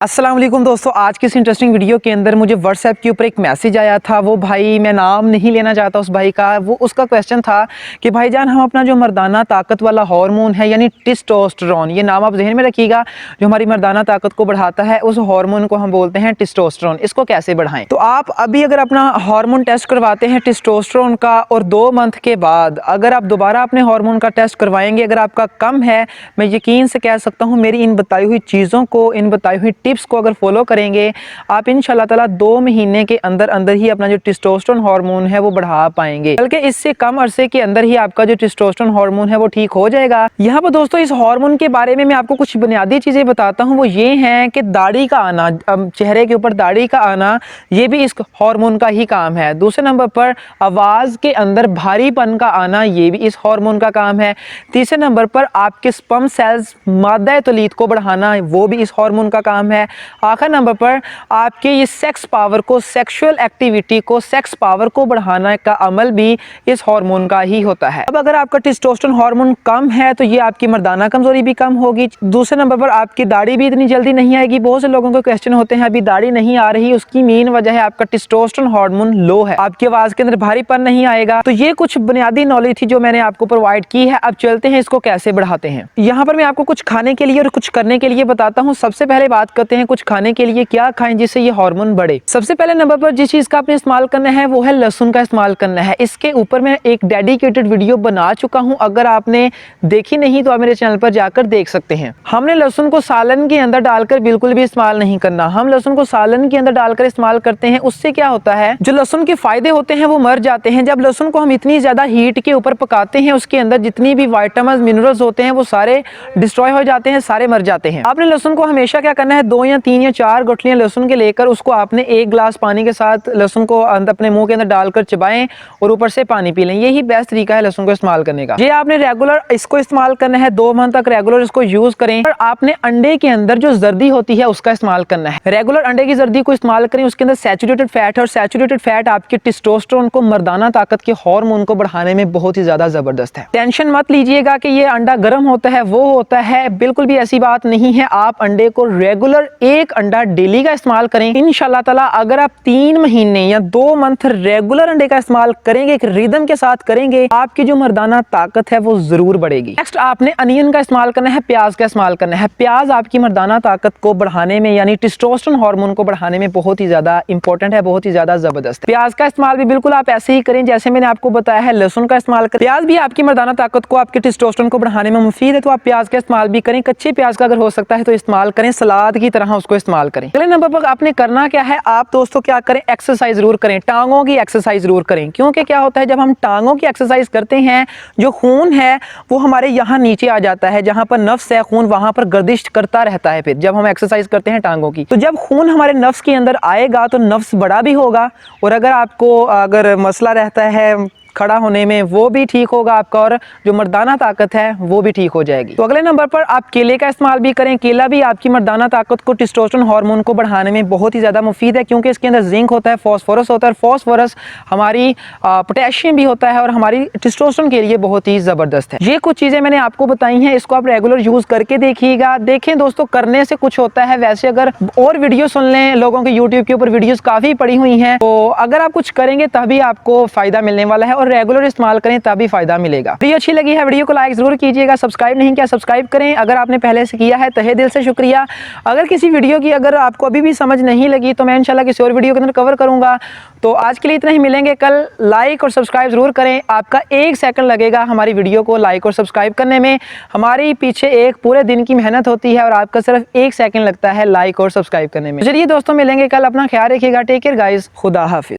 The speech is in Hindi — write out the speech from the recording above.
अस्सलाम वालेकुम दोस्तों, आज की इस इंटरेस्टिंग वीडियो के अंदर मुझे व्हाट्सएप के ऊपर एक मैसेज आया था। वो भाई, मैं नाम नहीं लेना चाहता उस भाई का, वो उसका क्वेश्चन था कि भाईजान हम अपना जो मर्दाना ताकत वाला हार्मोन है यानी टेस्टोस्टेरोन, ये नाम आप जहन में रखिएगा, जो हमारी मर्दाना ताकत को बढ़ाता है उस हार्मोन को हम बोलते हैं टेस्टोस्टेरोन। इसको कैसे बढ़ाएं? तो आप अभी अगर अपना हार्मोन टेस्ट करवाते हैं टेस्टोस्टेरोन का और 2 मंथ के बाद अगर आप दोबारा अपने हार्मोन का टेस्ट करवाएंगे, अगर आपका कम है, मैं यकीन से कह सकता हूँ मेरी इन बताई हुई चीज़ों को, इन बताई हुई टिप्स को अगर फॉलो करेंगे आप इंशाल्लाह ताला 2 महीने के अंदर अंदर ही अपना जो टेस्टोस्टेरोन हार्मोन है वो बढ़ा पाएंगे, बल्कि इससे कम अरसे के अंदर ही आपका जो टेस्टोस्टेरोन हार्मोन है वो ठीक हो जाएगा। यहाँ पर दोस्तों इस हार्मोन के बारे में मैं आपको कुछ बुनियादी चीजें बताता हूँ। वो ये हैं कि दाढ़ी का आना, चेहरे के ऊपर दाढ़ी का आना, ये भी इस हार्मोन का ही काम है। दूसरे नंबर पर आवाज के अंदर भारीपन का आना, ये भी इस हार्मोन का काम है। तीसरे नंबर पर आपके स्पर्म सेल्स मादा तौलीद को बढ़ाना, वो भी इस हार्मोन का काम है। आखिर नंबर पर आपके ये सेक्स पावर को, सेक्सुअल एक्टिविटी को, सेक्स पावर को बढ़ाने का अमल भी इस हार्मोन का ही होता है। अब अगर आपका टेस्टोस्टेरोन हार्मोन कम है तो ये आपकी मर्दाना कमजोरी भी कम होगी। दूसरे नंबर पर आपकी दाढ़ी भी इतनी जल्दी नहीं आएगी। बहुत से लोगों को क्वेश्चन होते हैं अभी दाढ़ी नहीं आ रही, उसकी मेन वजह है आपका टेस्टोस्टेरोन हार्मोन लो है, आपकी आवाज के अंदर भारीपन नहीं आएगा। तो ये कुछ बुनियादी नॉलेज थी जो मैंने आपको प्रोवाइड की है। अब चलते हैं इसको कैसे बढ़ाते हैं। यहाँ पर मैं आपको कुछ खाने के लिए और कुछ करने के लिए बताता हूँ। सबसे पहले बात करते हैं कुछ खाने के लिए क्या खाएं जिससे ये हार्मोन बढ़े। सबसे पहले नंबर पर जिस चीज का आपने इस्तेमाल करना है वो है लहसुन का इस्तेमाल करना है। इसके ऊपर मैं एक डेडिकेटेड वीडियो बना चुका हूं, अगर आपने देखी नहीं तो आप मेरे चैनल पर जाकर देख सकते हैं। हमने लहसुन को सालन के अंदर डालकर बिल्कुल भी इस्तेमाल नहीं करना। हम लहसुन को सालन के अंदर डालकर इस्तेमाल करते हैं, उससे क्या होता है, जो लहसुन के फायदे होते हैं वो मर जाते हैं। जब लहसुन को हम इतनी ज्यादा हीट के ऊपर पकाते हैं उसके अंदर जितनी भी विटामिन मिनरल्स होते हैं वो सारे डिस्ट्रॉय हो जाते हैं, सारे मर जाते हैं। आपने लहसुन को हमेशा क्या करना है, 2 या 3 या 4 गुठलियां लहसुन के लेकर उसको आपने 1 गिलास पानी के साथ लहसुन को अपने मुंह के अंदर डालकर चबाएं और ऊपर से पानी पी लें। यही बेस्ट तरीका है लहसुन को इस्तेमाल करने का। ये आपने रेगुलर इसको इस्तेमाल करना है, 2 मंथ तक रेगुलर इसको यूज करें। और आपने अंडे के अंदर जो जर्दी होती है उसका इस्तेमाल करना है। रेगुलर अंडे की जर्दी को इस्तेमाल करें, उसके अंदर सैचुरेटेड फैट है और सैचुरेटेड फैट आपके टेस्टोस्टेरोन को, मर्दाना ताकत के हार्मोन को बढ़ाने में बहुत ही ज्यादा जबरदस्त है। टेंशन मत लीजिएगा कि ये अंडा गर्म होता है वो होता है, बिल्कुल भी ऐसी बात नहीं है। आप अंडे को रेगुलर 1 अंडा डेली का इस्तेमाल करें। इंशाल्लाह ताला अगर आप 3 महीने या 2 मंथ रेगुलर अंडे का इस्तेमाल करेंगे, एक रिदम के साथ करेंगे, आपकी जो मर्दाना ताकत है वो जरूर बढ़ेगी। नेक्स्ट आपने अनियन का इस्तेमाल करना है, प्याज का इस्तेमाल करना है। प्याज आपकी मर्दाना ताकत को बढ़ाने में यानी टेस्टोस्टेरोन हार्मोन को बढ़ाने में बहुत ही ज्यादा इंपॉर्टेंट है, बहुत ही ज्यादा जबरदस्त। प्याज का इस्तेमाल भी बिल्कुल आप ऐसे ही करें जैसे मैंने आपको बताया है, लहसुन का इस्तेमाल करें। प्याज भी आपकी मर्दाना ताकत को, आपके टेस्टोस्टेरोन को बढ़ाने में मुफीद है, तो आप प्याज का इस्तेमाल भी करें। कच्चे प्याज का अगर हो सकता है तो इस्तेमाल करें, सलाद की तरह उसको इस्तेमाल करें। अगले नंबर पर आपने करना क्या है, आप दोस्तों क्या करें, एक्सरसाइज जरूर करें, टांगों की एक्सरसाइज जरूर करें। क्योंकि क्या होता है जब हम टांगों की एक्सरसाइज करते हैं, जो खून है वो हमारे यहाँ नीचे आ जाता है, जहां पर नफ्स है खून वहां पर गर्दिश करता रहता है। फिर जब हम एक्सरसाइज करते हैं टांगों की, तो जब खून हमारे नफ्स के अंदर आएगा तो नफ्स बड़ा भी होगा, और अगर आपको अगर मसला रहता है खड़ा होने में वो भी ठीक होगा आपका, और जो मर्दाना ताकत है वो भी ठीक हो जाएगी। तो अगले नंबर पर आप केले का इस्तेमाल भी करें। केला भी आपकी मर्दाना ताकत को, टेस्टोस्टेरोन हार्मोन को बढ़ाने में बहुत ही ज्यादा मुफीद है, क्योंकि इसके अंदर जिंक होता है, फास्फोरस होता है। फास्फोरस हमारी पोटेशियम भी होता है और हमारी टेस्टोस्टेरोन के लिए बहुत ही जबरदस्त है। ये कुछ चीजें मैंने आपको बताई हैं, इसको आप रेगुलर यूज करके देखिएगा। देखें दोस्तों, करने से कुछ होता है। वैसे अगर और वीडियो सुन लें, लोगों के यूट्यूब के ऊपर वीडियोस काफी पड़ी हुई हैं, तो अगर आप कुछ करेंगे तभी आपको फायदा मिलने वाला है, और रेगुलर इस्तेमाल करें तभी फायदा मिलेगा। वीडियो अच्छी लगी है, वीडियो को लाइक जरूर कीजिएगा, सब्सक्राइब नहीं किया सब्सक्राइब करें। अगर आपने पहले से किया है तहे दिल से शुक्रिया। अगर किसी वीडियो की अगर आपको अभी भी समझ नहीं लगी तो मैं इंशाल्लाह किसी और वीडियो के अंदर कवर करूंगा। तो आज के लिए इतना ही, मिलेंगे कल। लाइक और सब्सक्राइब जरूर करें, आपका 1 सेकंड लगेगा हमारी वीडियो को लाइक और सब्सक्राइब करने में। हमारी पीछे एक पूरे दिन की मेहनत होती है और आपका सिर्फ 1 सेकंड लगता है लाइक और सब्सक्राइब करने में। चलिए दोस्तों, मिलेंगे कल, अपना ख्याल रखिएगा। टेक केयर गाइस, खुदा हाफिज।